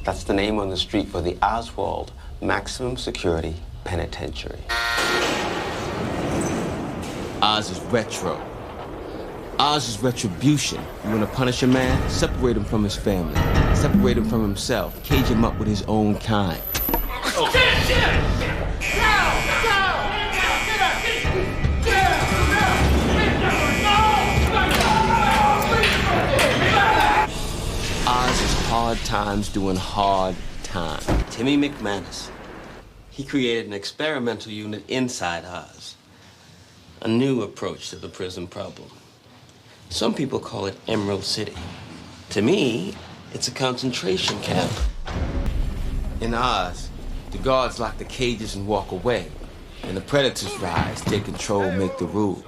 That's the name on the street for the Oswald Maximum Security Penitentiary. Oz is retro. Oz is retribution. You want to punish a man? Separate him from his family. Separate him from himself. Cage him up with his own kind. Oh. Oz is hard times doing hard time. Timmy McManus. He created an experimental unit inside Oz. A new approach to the prison problem. Some people call it Emerald City. To me, it's a concentration camp. In Oz, the guards lock the cages and walk away. And the predators rise, take control, make the rules.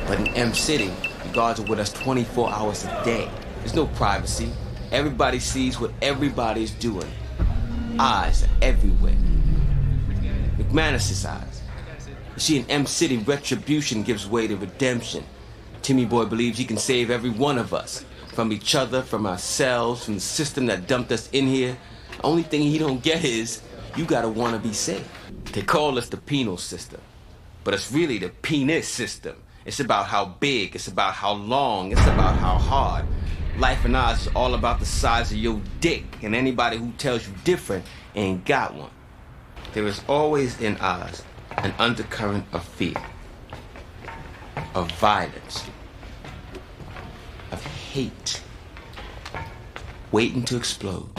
But in M City, the guards are with us 24 hours a day. There's no privacy. Everybody sees what everybody's doing. Eyes are everywhere. McManus's eyes. You see, in M City, retribution gives way to redemption. Timmy Boy believes he can save every one of us. From each other, from ourselves, from the system that dumped us in here. The only thing he don't get is, you gotta wanna be safe. They call us the penal system. But it's really the penis system. It's about how big, it's about how long, it's about how hard. Life in Oz is all about the size of your dick, and anybody who tells you different ain't got one. There is always in Oz an undercurrent of fear, of violence, of hate, waiting to explode.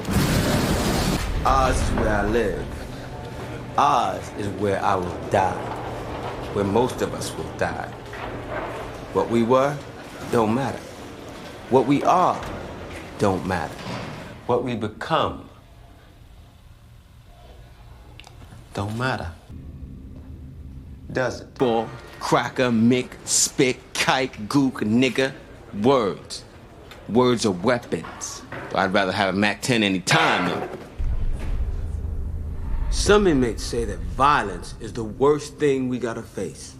Oz is where I live. Oz is where I will die, where most of us will die. What we were don't matter. What we are don't matter. What we become don't matter. Does it? Ball, cracker, mick, spit, kike, gook, nigga. Words. Words are weapons. I'd rather have a MAC-10 any time, though. Some inmates say that violence is the worst thing we gotta face.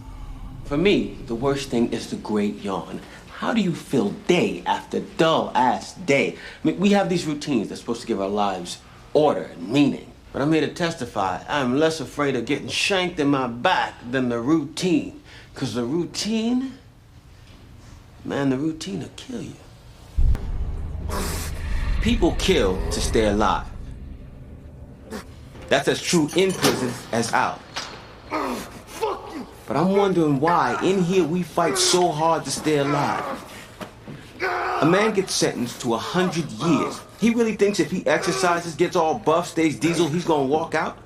For me, the worst thing is the great yawn. How do you feel day after dull-ass day? I mean, we have these routines that's supposed to give our lives order and meaning. But I'm here to testify, I'm less afraid of getting shanked in my back than the routine. Because the routine, man, the routine will kill you. People kill to stay alive. That's as true in prison as out. But I'm wondering why in here we fight so hard to stay alive. A man gets sentenced to 100 years. He really thinks if he exercises, gets all buff, stays diesel, he's gonna walk out?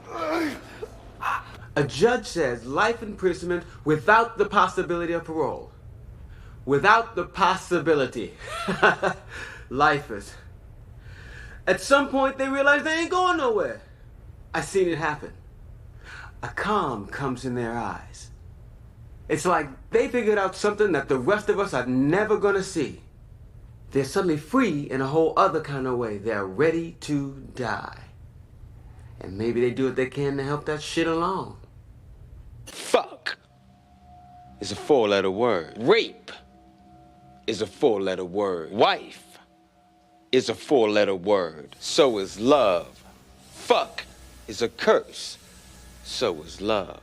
A judge says life imprisonment without the possibility of parole. Without the possibility. Lifers. At some point they realize they ain't going nowhere. I seen it happen. A calm comes in their eyes. It's like they figured out something that the rest of us are never gonna see. They're suddenly free in a whole other kind of way. They're ready to die. And maybe they do what they can to help that shit along. Fuck is a 4-letter word. Rape is a 4-letter word. Wife is a 4-letter word. So is love. Fuck is a curse. So is love.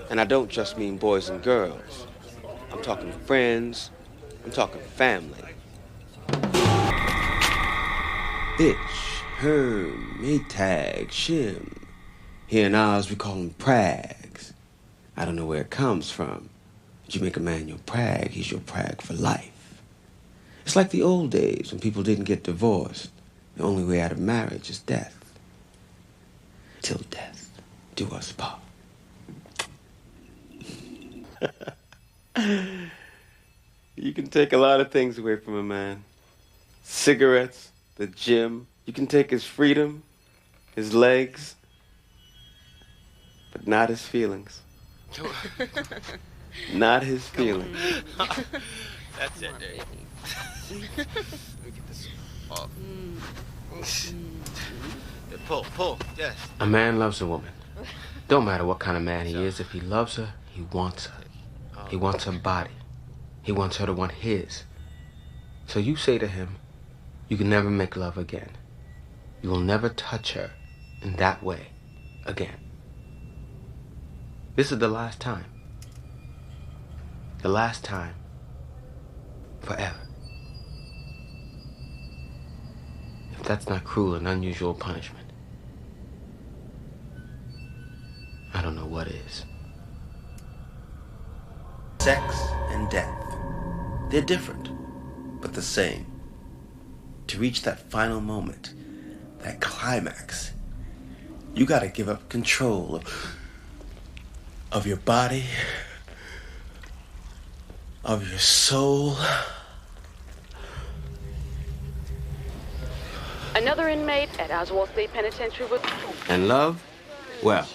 And I don't just mean boys and girls. I'm talking friends. I'm talking family. Bitch, herm, maytag, shim. Here in Oz, we call them prags. I don't know where it comes from. But you make a man your prag, he's your prag for life. It's like the old days when people didn't get divorced. The only way out of marriage is death. Till death do us part. You can take a lot of things away from a man. Cigarettes, the gym. You can take his freedom, his legs, but not his feelings. Not his feelings. That's it, Dave. Let me get this off. Pull, yes. A man loves a woman. Don't matter what kind of man he is. If he loves her, he wants her. He wants her body. He wants her to want his. So you say to him, You can never make love again. You will never touch her in that way again. This is the last time. The last time. Forever. If that's not cruel and unusual punishment, I don't know what is. Sex and death. They're different, but the same. To reach that final moment, that climax, you gotta give up control of your body, of your soul. Another inmate at Oswald State Penitentiary was... And love? Well,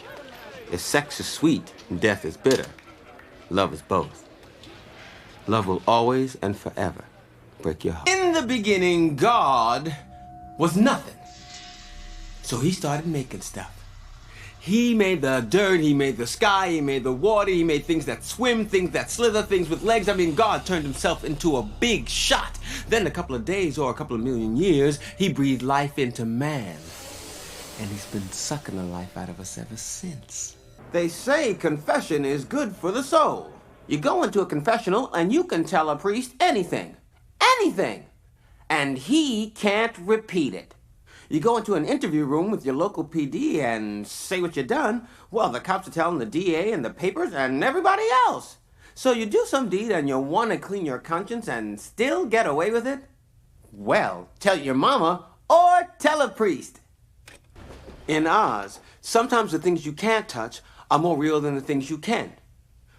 if sex is sweet and death is bitter, love is both. Love will always and forever break your heart. In the beginning, God was nothing. So he started making stuff. He made the dirt, he made the sky, he made the water, he made things that swim, things that slither, things with legs. I mean, God turned himself into a big shot. Then a couple of days or a couple of million years, he breathed life into man. And he's been sucking the life out of us ever since. They say confession is good for the soul. You go into a confessional and you can tell a priest anything. Anything. And he can't repeat it. You go into an interview room with your local PD and say what you done, well, the cops are telling the DA and the papers and everybody else. So you do some deed and you want to clean your conscience and still get away with it? Well, tell your mama or tell a priest. In Oz, sometimes the things you can't touch are more real than the things you can.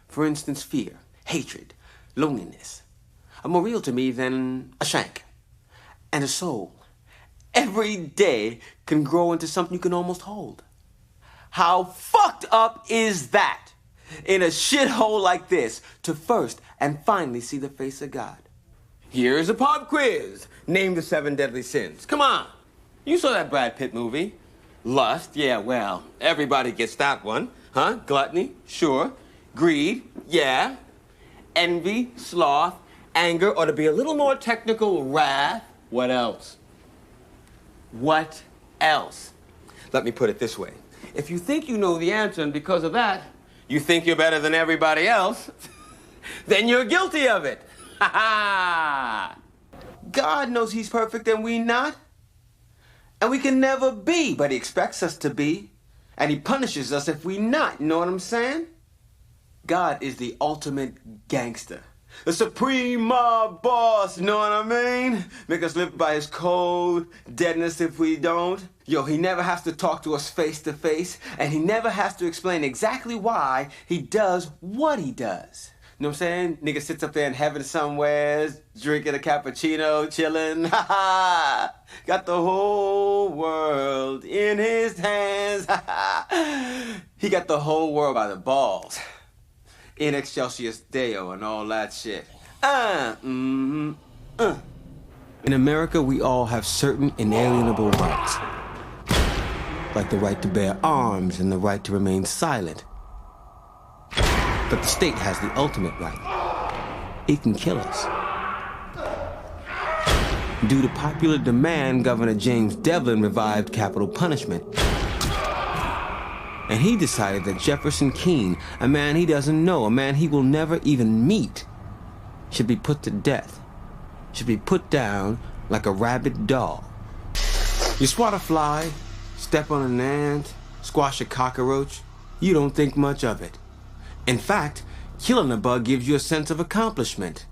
For instance, fear, hatred, loneliness are more real to me than a shank. And a soul, every day, can grow into something you can almost hold. How fucked up is that? In a shithole like this, to first and finally see the face of God. Here's a pop quiz. Name the 7 deadly sins. Come on. You saw that Brad Pitt movie. Lust, yeah, well, everybody gets that one. Huh? Gluttony, sure. Greed, yeah. Envy, sloth, anger, or to be a little more technical, wrath. What else? What else? Let me put it this way. If you think you know the answer and because of that, you think you're better than everybody else, then you're guilty of it. Ha ha! God knows he's perfect and we not. And we can never be, but he expects us to be. And he punishes us if we not, you know what I'm saying? God is the ultimate gangster. The supreme mob boss, you know what I mean? Make us live by his code, deadness if we don't. Yo, he never has to talk to us face to face, and he never has to explain exactly why he does what he does. You know what I'm saying? Nigga sits up there in heaven somewhere, drinking a cappuccino, chilling. Ha ha! Got the whole world in his hands. Ha ha! He got the whole world by the balls. In excelsis Deo and all that shit. In America, we all have certain inalienable rights. Like the right to bear arms and the right to remain silent. But the state has the ultimate right. It can kill us. Due to popular demand, Governor James Devlin revived capital punishment. And he decided that Jefferson Keane, a man he doesn't know, a man he will never even meet, should be put to death. Should be put down like a rabid dog. You swat a fly, step on an ant, squash a cockroach, you don't think much of it. In fact, killing a bug gives you a sense of accomplishment.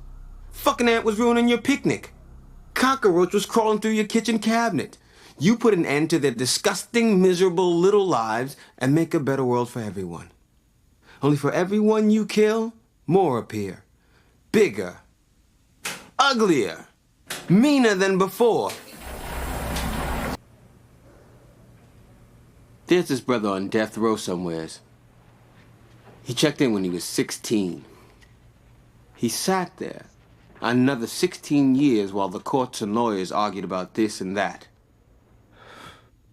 Fucking ant was ruining your picnic. Cockroach was crawling through your kitchen cabinet. You put an end to their disgusting, miserable little lives and make a better world for everyone. Only for every one you kill, more appear. Bigger. Uglier. Meaner than before. There's this brother on death row somewheres. He checked in when he was 16. He sat there another 16 years while the courts and lawyers argued about this and that.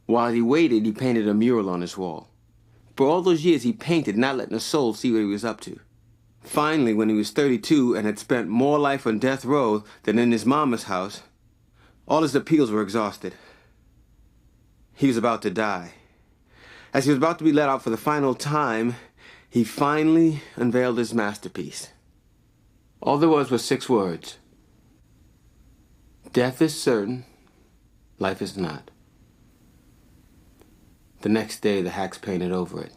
While he waited, he painted a mural on his wall. For all those years he painted, not letting a soul see what he was up to. Finally, when he was 32 and had spent more life on death row than in his mama's house, All his appeals were exhausted. He was about to die. As he was about to be let out for the final time, he finally unveiled his masterpiece. All there was 6 words. Death is certain, life is not. The next day, the hacks painted over it.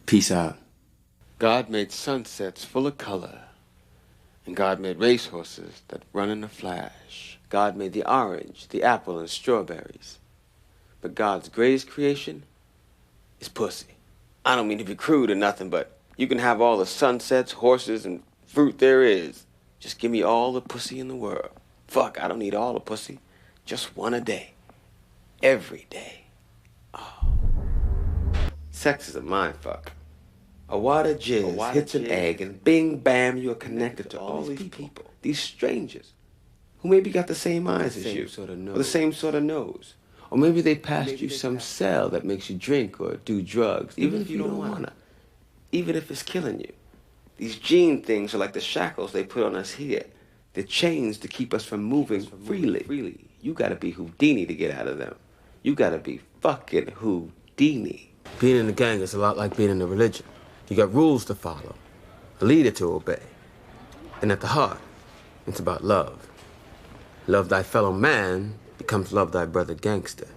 Peace out. God made sunsets full of color, and God made racehorses that run in a flash. God made the orange, the apple, and strawberries. But God's greatest creation is pussy. I don't mean to be crude or nothing, but you can have all the sunsets, horses, and fruit there is. Just give me all the pussy in the world. Fuck, I don't need all the pussy. Just one a day. Every day. Oh. Sex is a mindfuck. A wad of jizz hits an egg, and bing, bam, you are connected to all these people. These strangers who maybe got the same eyes as you, or the same sort of nose. Or maybe they passed you some cell that makes you drink or do drugs, even if you don't wanna. Even if it's killing you. These gene things are like the shackles they put on us here. They're chains to keep us from moving freely. You gotta be Houdini to get out of them. You gotta be fucking Houdini. Being in a gang is a lot like being in a religion. You got rules to follow, a leader to obey. And at the heart, it's about love. Love thy fellow man becomes love thy brother gangster.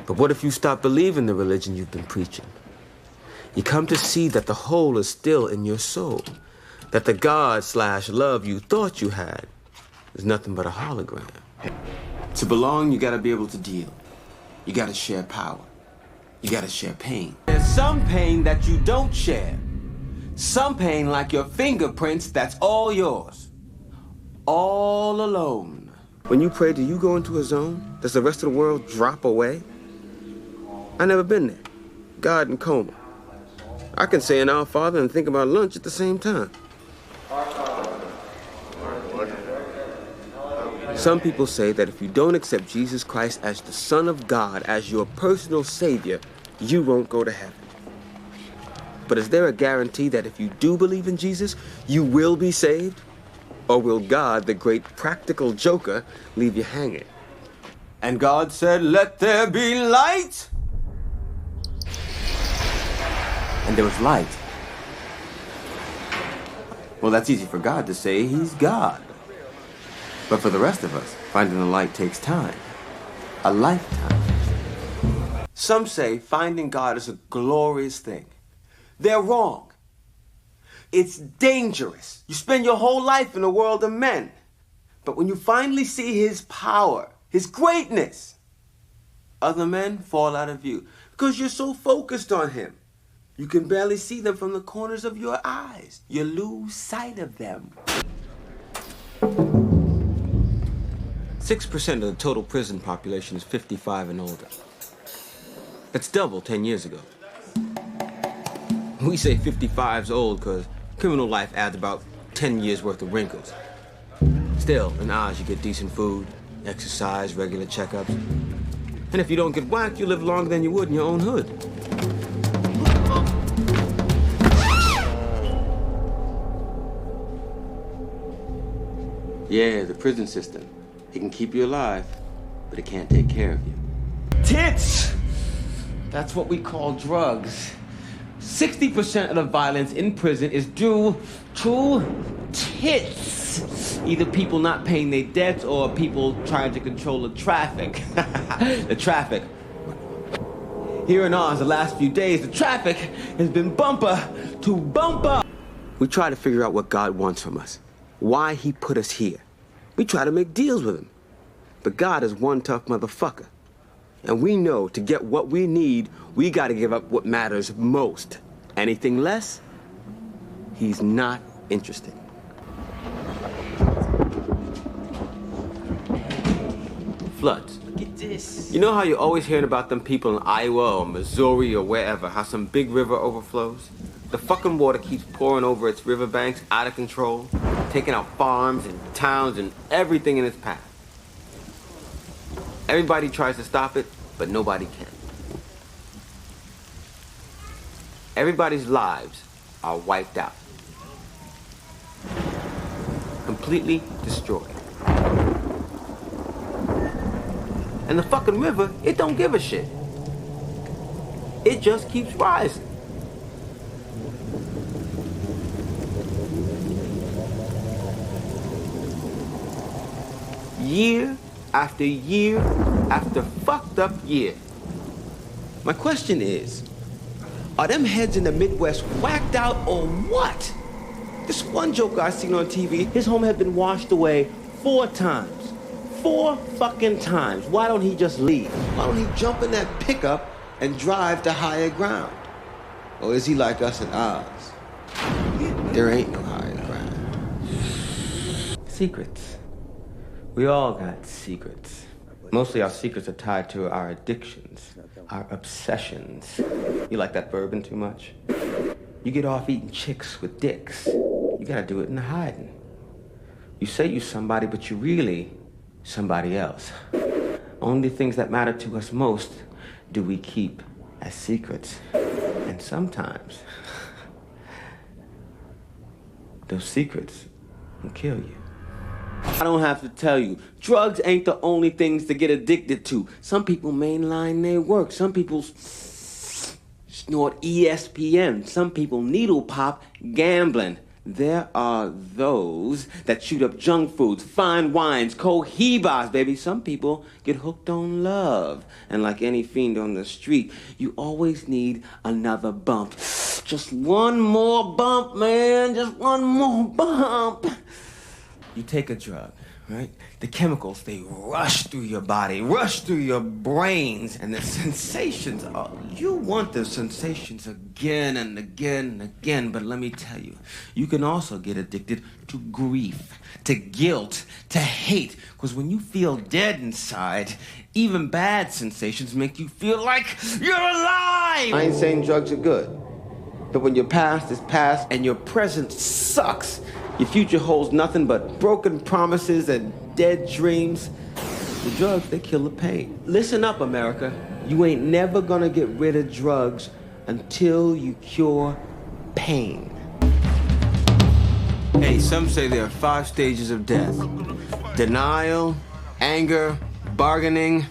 But what if you stop believing the religion you've been preaching? You come to see that the hole is still in your soul. That the God/love you thought you had is nothing but a hologram. To belong, you gotta be able to deal. You gotta share power. You gotta share pain. There's some pain that you don't share. Some pain like your fingerprints, that's all yours. All alone. When you pray, do you go into a zone? Does the rest of the world drop away? I never been there. God in coma. I can say an Our Father and think about lunch at the same time. Some people say that if you don't accept Jesus Christ as the Son of God, as your personal Savior, you won't go to heaven. But is there a guarantee that if you do believe in Jesus, you will be saved? Or will God, the great practical joker, leave you hanging? And God said, "Let there be light." And there was light. Well, that's easy for God to say. He's God. But for the rest of us, finding the light takes time. A lifetime. Some say finding God is a glorious thing. They're wrong. It's dangerous. You spend your whole life in a world of men. But when you finally see his power, his greatness, other men fall out of view because you're so focused on him. You can barely see them from the corners of your eyes. You lose sight of them. 6% of the total prison population is 55 and older. That's double 10 years ago. We say 55's old because criminal life adds about 10 years worth of wrinkles. Still, in Oz, you get decent food, exercise, regular checkups. And if you don't get whacked, you live longer than you would in your own hood. Yeah, the prison system. It can keep you alive, but it can't take care of you. Tits! That's what we call drugs. 60% of the violence in prison is due to tits. Either people not paying their debts or people trying to control the traffic. The traffic. Here in Oz, the last few days, the traffic has been bumper to bumper. We try to figure out what God wants from us, why he put us here. We try to make deals with him. But God is one tough motherfucker. And we know to get what we need, we gotta give up what matters most. Anything less, he's not interested. Floods. Look at this. You know how you're always hearing about them people in Iowa or Missouri or wherever, how some big river overflows? The fucking water keeps pouring over its riverbanks out of control, taking out farms and towns and everything in its path. Everybody tries to stop it, but nobody can. Everybody's lives are wiped out. Completely. completely destroyed. And the fucking river, it don't give a shit. It just keeps rising. Year after year after fucked up year. My question is, are them heads in the Midwest whacked out or what? This one joker I seen on TV, his home had been washed away 4 times. 4 fucking times. Why don't he just leave? Why don't he jump in that pickup and drive to higher ground? Or is he like us at Oz? There ain't no higher ground. Secrets. We all got secrets. Mostly our secrets are tied to our addictions, our obsessions. You like that bourbon too much? You get off eating chicks with dicks. You gotta do it in the hiding. You say you somebody, but you really somebody else. Only things that matter to us most do we keep as secrets. And sometimes, those secrets will kill you. I don't have to tell you, drugs ain't the only things to get addicted to. Some people mainline their work. Some people snort ESPN. Some people needle pop gambling. There are those that shoot up junk foods, fine wines, cohibas, baby. Some people get hooked on love. And like any fiend on the street, you always need another bump. Just one more bump, man. Just one more bump. You take a drug, right? The chemicals, they rush through your body, rush through your brains, and the sensations are, you want the sensations again and again and again, but let me tell you, you can also get addicted to grief, to guilt, to hate, because when you feel dead inside, even bad sensations make you feel like you're alive! I ain't saying drugs are good, but when your past is past and your present sucks, your future holds nothing but broken promises and dead dreams. The drugs, they kill the pain. Listen up, America. You ain't never gonna get rid of drugs until you cure pain. Hey, some say there are 5 stages of death. Denial, anger, bargaining,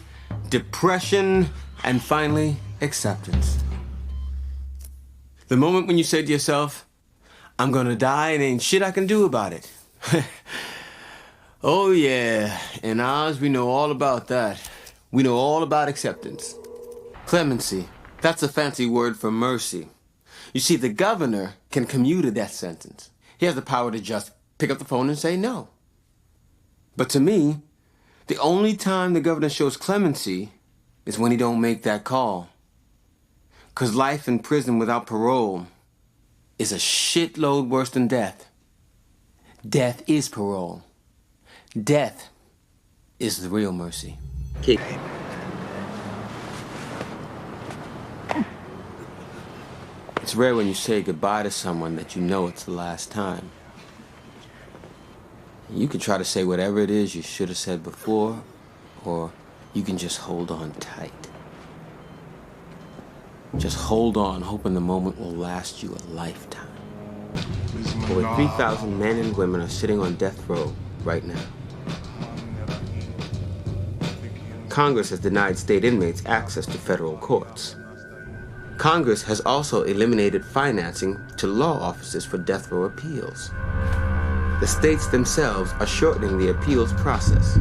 depression, and finally, acceptance. The moment when you say to yourself, I'm gonna die and ain't shit I can do about it. Oh yeah, in Oz we know all about that. We know all about acceptance. Clemency, that's a fancy word for mercy. You see, the governor can commute a death sentence. He has the power to just pick up the phone and say no. But to me, the only time the governor shows clemency is when he don't make that call. 'Cause life in prison without parole is a shitload worse than death. Death is parole. Death is the real mercy. Keep. It's rare when you say goodbye to someone that you know it's the last time. You can try to say whatever it is you should have said before, or you can just hold on tight. Just hold on, hoping the moment will last you a lifetime. Over 3,000 men and women are sitting on death row right now. Congress has denied state inmates access to federal courts. Congress has also eliminated financing to law offices for death row appeals. The states themselves are shortening the appeals process.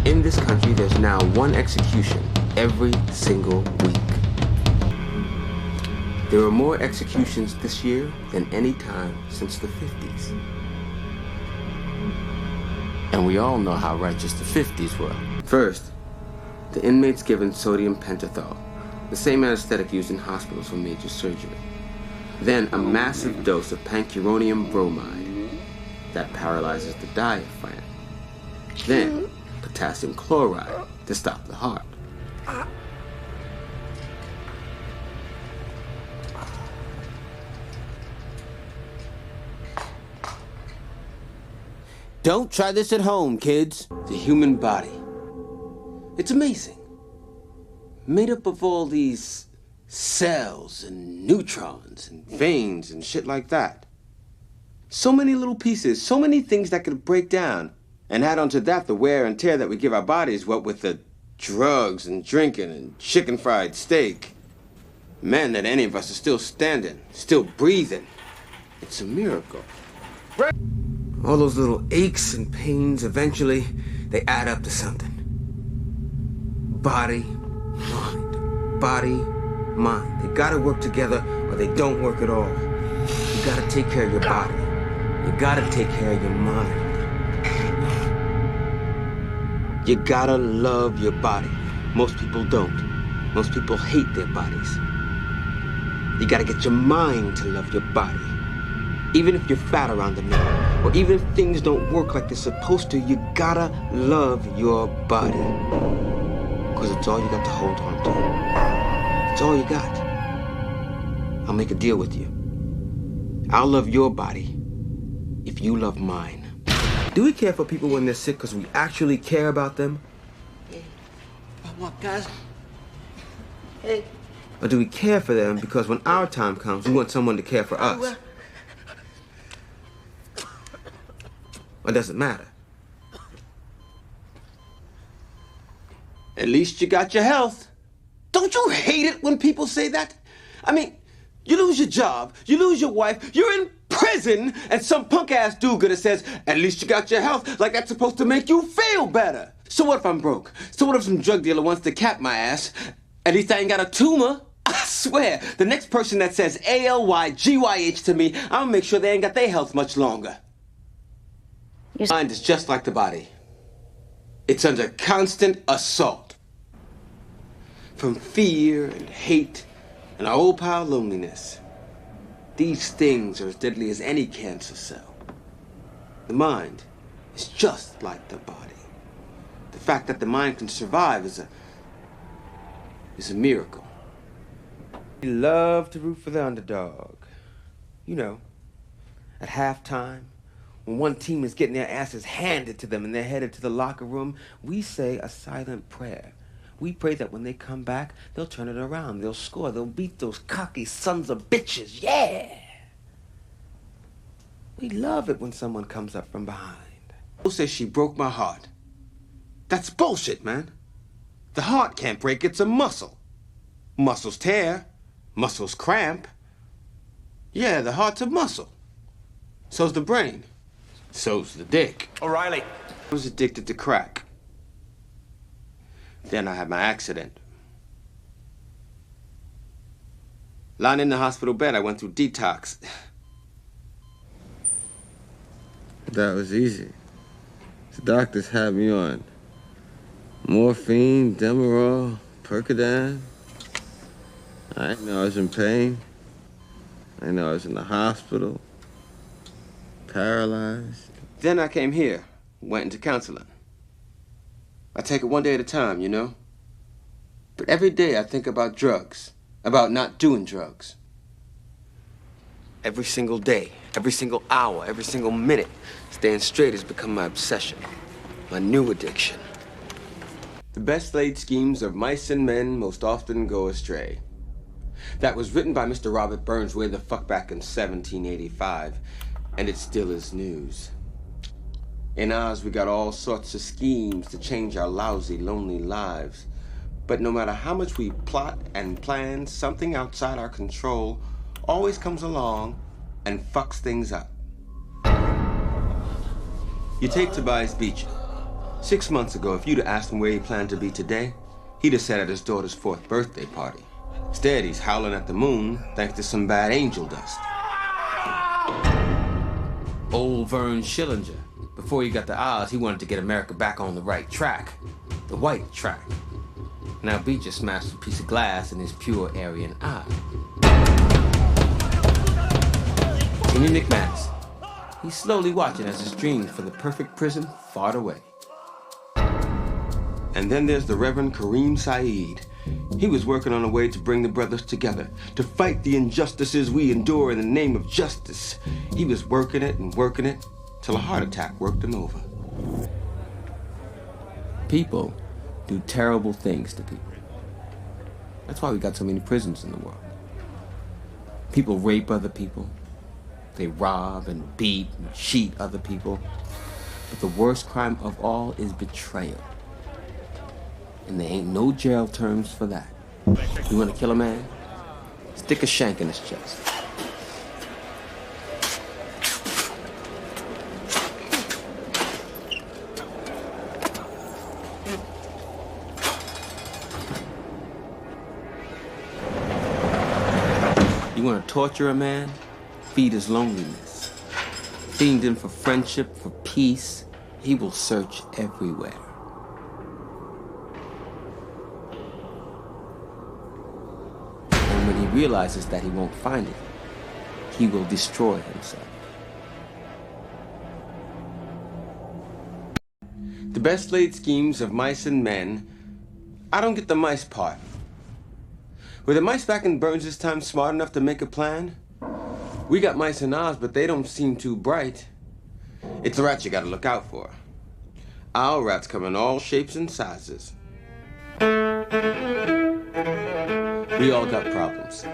In this country, there's now 1 execution every single week. There were more executions this year than any time since the 50s. And we all know how righteous the 50s were. First, the inmates given sodium pentothal, the same anesthetic used in hospitals for major surgery. Then a massive dose of pancuronium bromide that paralyzes the diaphragm. Then potassium chloride to stop the heart. Don't try this at home, kids. The human body. It's amazing. Made up of all these cells and neutrons and veins and shit like that. So many little pieces, so many things that could break down. And add onto that the wear and tear that we give our bodies, what with the drugs and drinking and chicken fried steak. Man, that any of us are still standing, still breathing. It's a miracle. All those little aches and pains, eventually, they add up to something. Body, mind. Body, mind. They gotta work together or they don't work at all. You gotta take care of your body. You gotta take care of your mind. You gotta love your body. Most people don't. Most people hate their bodies. You gotta get your mind to love your body. Even if you're fat around the middle, or even if things don't work like they're supposed to, you gotta love your body. Because it's all you got to hold on to. It's all you got. I'll make a deal with you. I'll love your body if you love mine. Do we care for people when they're sick because we actually care about them? Hey, come on, guys. Hey. Or do we care for them because when our time comes, we want someone to care for us? Or does it matter? At least you got your health. Don't you hate it when people say that? I mean, you lose your job, you lose your wife, you're in prison, and some punk-ass do-gooder says, at least you got your health, like that's supposed to make you feel better. So what if I'm broke? So what if some drug dealer wants to cap my ass? At least I ain't got a tumor. I swear, the next person that says ALYGYH to me, I'm gonna make sure they ain't got their health much longer. Your mind is just like the body. It's under constant assault. From fear and hate and our old pal loneliness. These things are as deadly as any cancer cell. The mind is just like the body. The fact that the mind can survive is a miracle. We love to root for the underdog. You know, at halftime, when one team is getting their asses handed to them and they're headed to the locker room, we say a silent prayer. We pray that when they come back, they'll turn it around, they'll score, they'll beat those cocky sons of bitches, yeah! We love it when someone comes up from behind. Who says she broke my heart? That's bullshit, man. The heart can't break, it's a muscle. Muscles tear, muscles cramp. Yeah, the heart's a muscle. So's the brain. So's the dick. O'Reilly. I was addicted to crack. Then I had my accident. Lying in the hospital bed, I went through detox. That was easy. The doctors had me on morphine, Demerol, Percodan. I didn't know I was in pain. I didn't know I was in the hospital, paralyzed. Then I came here, went into counseling. I take it one day at a time, you know? But every day I think about drugs, about not doing drugs. Every single day, every single hour, every single minute, staying straight has become my obsession, my new addiction. The best laid schemes of mice and men most often go astray. That was written by Mr. Robert Burns way the fuck back in 1785, and it still is news. In Oz, we got all sorts of schemes to change our lousy, lonely lives. But no matter how much we plot and plan, something outside our control always comes along and fucks things up. You take Tobias Beecher. 6 months ago, if you'd have asked him where he planned to be today, he'd have said at his daughter's 4th birthday party. Instead, he's howling at the moon thanks to some bad angel dust. Old Vern Schillinger. Before he got to Oz, he wanted to get America back on the right track. The white track. Now Beecher smashed a piece of glass in his pure Aryan eye. Jimmy McManus. He's slowly watching as his dreams for the perfect prison fart away. And then there's the Reverend Kareem Saeed. He was working on a way to bring the brothers together, to fight the injustices we endure in the name of justice. He was working it, till a heart attack worked him over. People do terrible things to people. That's why we got so many prisons in the world. People rape other people. They rob and beat and cheat other people. But the worst crime of all is betrayal. And there ain't no jail terms for that. You want to kill a man? Stick a shank in his chest. You want to torture a man? Feed his loneliness. Fiend him for friendship, for peace. He will search everywhere. And when he realizes that he won't find it, he will destroy himself. The best laid schemes of mice and men. I don't get the mice part. Were the mice back in Burns' time smart enough to make a plan? We got mice in Oz, but they don't seem too bright. It's the rats you gotta look out for. Our rats come in all shapes and sizes. We all got problems.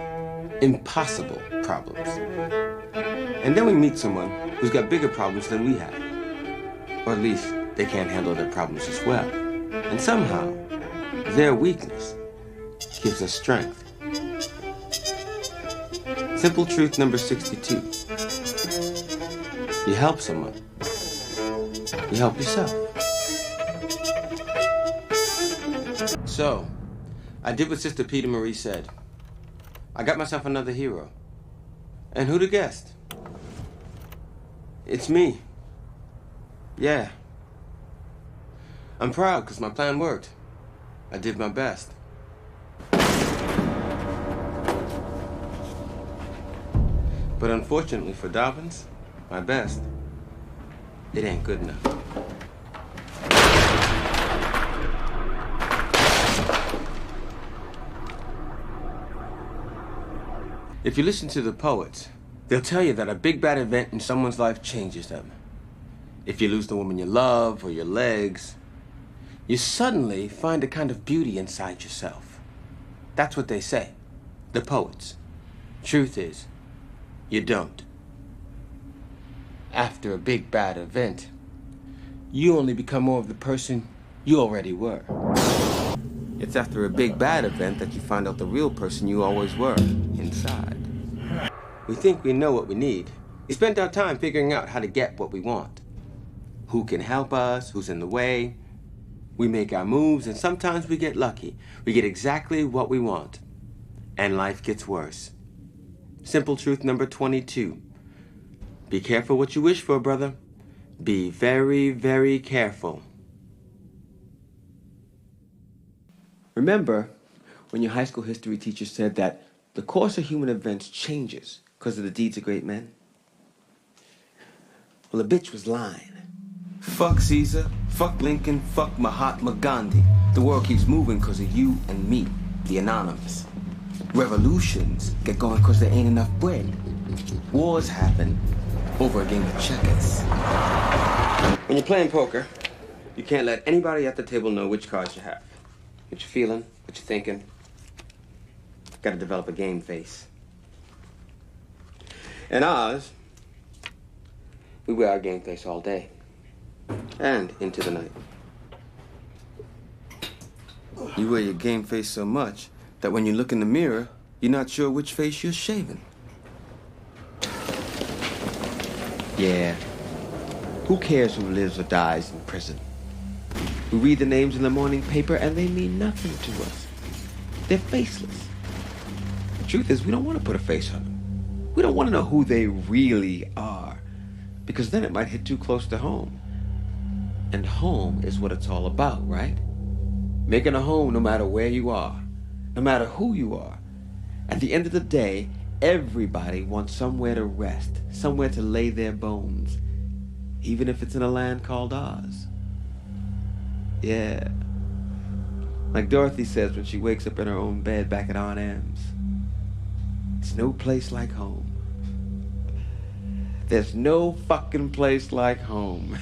Impossible problems. And then we meet someone who's got bigger problems than we have. Or at least they can't handle their problems as well. And somehow, their weakness gives us strength. Simple truth number 62. You help someone, you help yourself. So, I did what Sister Peter Marie said. I got myself another hero. And who'd have guessed? It's me. Yeah. I'm proud because my plan worked. I did my best. But unfortunately for Dobbins, my best, it ain't good enough. If you listen to the poets, they'll tell you that a big bad event in someone's life changes them. If you lose the woman you love or your legs, you suddenly find a kind of beauty inside yourself. That's what they say, the poets. Truth is, you don't. After a big bad event, you only become more of the person you already were. It's after a big bad event that you find out the real person you always were, inside. We think we know what we need. We spend our time figuring out how to get what we want. Who can help us, who's in the way. We make our moves, and sometimes we get lucky. We get exactly what we want. And life gets worse. Simple truth number 22. Be careful what you wish for, brother. Be very, very careful. Remember when your high school history teacher said that the course of human events changes because of the deeds of great men? Well, the bitch was lying. Fuck Caesar, fuck Lincoln, fuck Mahatma Gandhi. The world keeps moving because of you and me, the anonymous. Revolutions get going because there ain't enough bread. Wars happen over a game of checkers. When you're playing poker, you can't let anybody at the table know which cards you have. What you're feeling, what you're thinking. Gotta develop a game face. In Oz, we wear our game face all day. And into the night. You wear your game face so much that when you look in the mirror, you're not sure which face you're shaving. Yeah. Who cares who lives or dies in prison? We read the names in the morning paper and they mean nothing to us. They're faceless. The truth is, we don't want to put a face on them. We don't want to know who they really are, because then it might hit too close to home. And home is what it's all about, right? Making a home no matter where you are, no matter who you are. At the end of the day, everybody wants somewhere to rest, somewhere to lay their bones, even if it's in a land called Oz. Yeah. Like Dorothy says when she wakes up in her own bed back at Aunt Em's. It's no place like home. There's no fucking place like home.